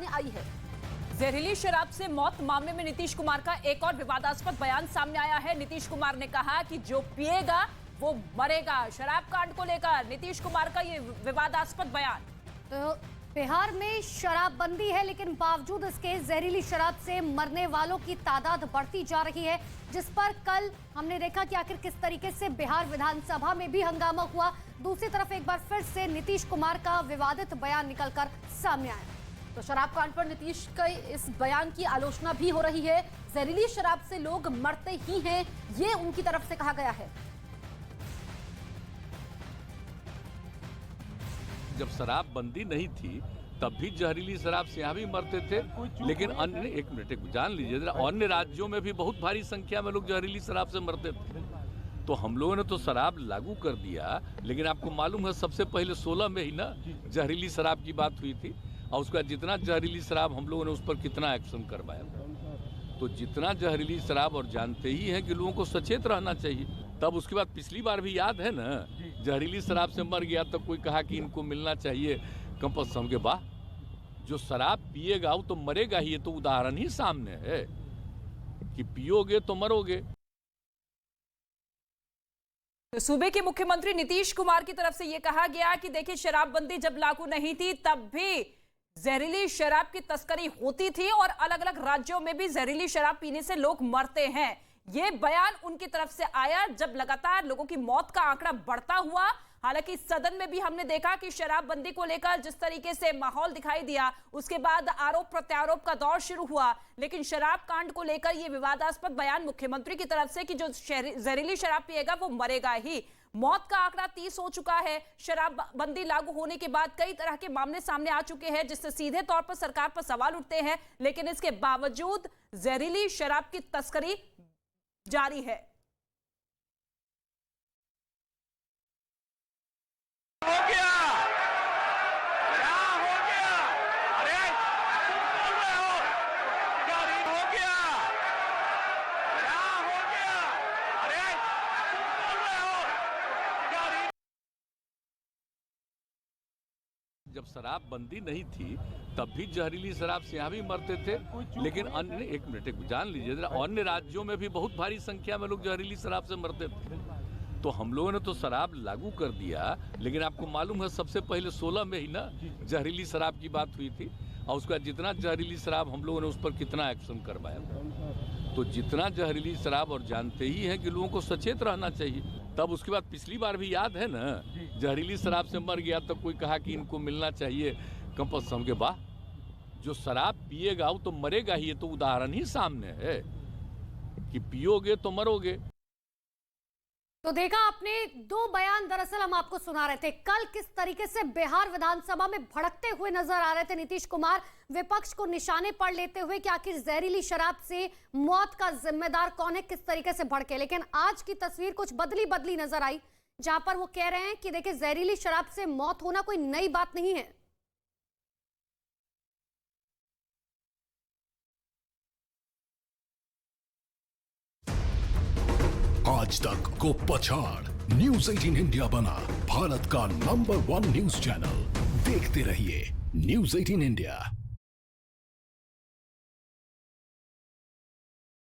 सामने आई है। जहरीली शराब से मौत मामले में नीतीश कुमार का एक और विवादास्पद बयान सामने आया है। नीतीश कुमार ने कहा कि जो पिएगा वो मरेगा। शराब कांड को लेकर नीतीश कुमार का ये विवादास्पद बयान। तो बिहार में शराबबंदी है, लेकिन बावजूद इसके जहरीली शराब से मरने वालों की तादाद बढ़ती जा रही है, जिस पर कल हमने देखा कि आखिर किस तरीके से बिहार विधानसभा में भी हंगामा हुआ। दूसरी तरफ एक बार फिर से नीतीश कुमार का विवादित बयान निकलकर सामने आया। तो शराब कांड पर नीतीश के इस बयान की आलोचना भी हो रही है। जहरीली शराब से लोग मरते ही हैं, ये उनकी तरफ से कहा गया है। जब शराब बंदी नहीं थी तब भी जहरीली शराब से यहाँ भी मरते थे, लेकिन अन्य एक मिनट जान लीजिए, अन्य राज्यों में भी बहुत भारी संख्या में लोग जहरीली शराब से मरते थे। तो हम लोगों ने तो शराब लागू कर दिया, लेकिन आपको मालूम है सबसे पहले 16 में ही ना जहरीली शराब की बात हुई थी, और उसका जितना जहरीली शराब हम लोगों ने उस पर कितना एक्शन करवाया। तो जितना जहरीली शराब, और जानते ही हैं कि लोगों को सचेत रहना चाहिए। तब उसके बाद पिछली बार भी याद है ना, जहरीली शराब से मर गया तब कोई कहा कि इनको मिलना चाहिए कंपल्सन के बाद। जो शराब पिएगा वो तो मरेगा ही, ये तो उदाहरण ही सामने है कि पियोगे तो मरोगे। तो सूबे के मुख्यमंत्री नीतीश कुमार की तरफ से यह कहा गया कि देखिए शराबबंदी जब लागू नहीं थी तब भी जहरीली शराब की तस्करी होती थी और अलग अलग राज्यों में भी जहरीली शराब पीने से लोग मरते हैं। यह बयान उनकी तरफ से आया जब लगातार लोगों की मौत का आंकड़ा बढ़ता हुआ। हालांकि सदन में भी हमने देखा कि शराबबंदी को लेकर जिस तरीके से माहौल दिखाई दिया, उसके बाद आरोप प्रत्यारोप का दौर शुरू हुआ। लेकिन शराब कांड को लेकर यह विवादास्पद बयान मुख्यमंत्री की तरफ से कि जो जहरीली शराब पिएगा वो मरेगा ही। मौत का आंकड़ा 30 हो चुका है। शराबबंदी लागू होने के बाद कई तरह के मामले सामने आ चुके हैं, जिससे सीधे तौर पर सरकार पर सवाल उठते हैं। लेकिन इसके बावजूद जहरीली शराब की तस्करी जारी है। हो गया, क्या हो गया? अरे बोल रहे हो, क्या हो गया? क्या हो गया? अरे बोल रहे हो, क्या? जब शराब बंदी नहीं थी तब भी जहरीली शराब से यहाँ भी मरते थे, लेकिन अन्य एक मिनट जान लीजिए, अन्य राज्यों में भी बहुत भारी संख्या में लोग जहरीली शराब से मरते थे। तो हम लोगों ने तो शराब लागू कर दिया, लेकिन आपको मालूम है सबसे पहले 16 में ही ना जहरीली शराब की बात हुई थी, और उसका जितना जहरीली शराब हम लोगों ने उस पर कितना एक्शन करवाया। तो जितना जहरीली शराब, और जानते ही हैं कि लोगों को सचेत रहना चाहिए। तब उसके बाद पिछली बार भी याद है ना, जहरीली शराब से मर गया तब कोई कहा कि इनको मिलना चाहिए कंपल्सन के बाद। जो शराब पिएगा वो तो मरेगा ही, ये तो उदाहरण ही सामने है कि पियोगे तो मरोगे। तो देखा आपने, दो बयान दरअसल हम आपको सुना रहे थे। कल किस तरीके से बिहार विधानसभा में भड़कते हुए नजर आ रहे थे नीतीश कुमार, विपक्ष को निशाने पर लेते हुए कि आखिर जहरीली शराब से मौत का जिम्मेदार कौन है, किस तरीके से भड़के। लेकिन आज की तस्वीर कुछ बदली नजर आई, जहां पर वो कह रहे हैं कि देखिए जहरीली शराब से मौत होना कोई नई बात नहीं है। आज तक को पछाड़ न्यूज़ 18 इंडिया बना भारत का नंबर 1 न्यूज चैनल। देखते रहिए न्यूज़ 18 इंडिया।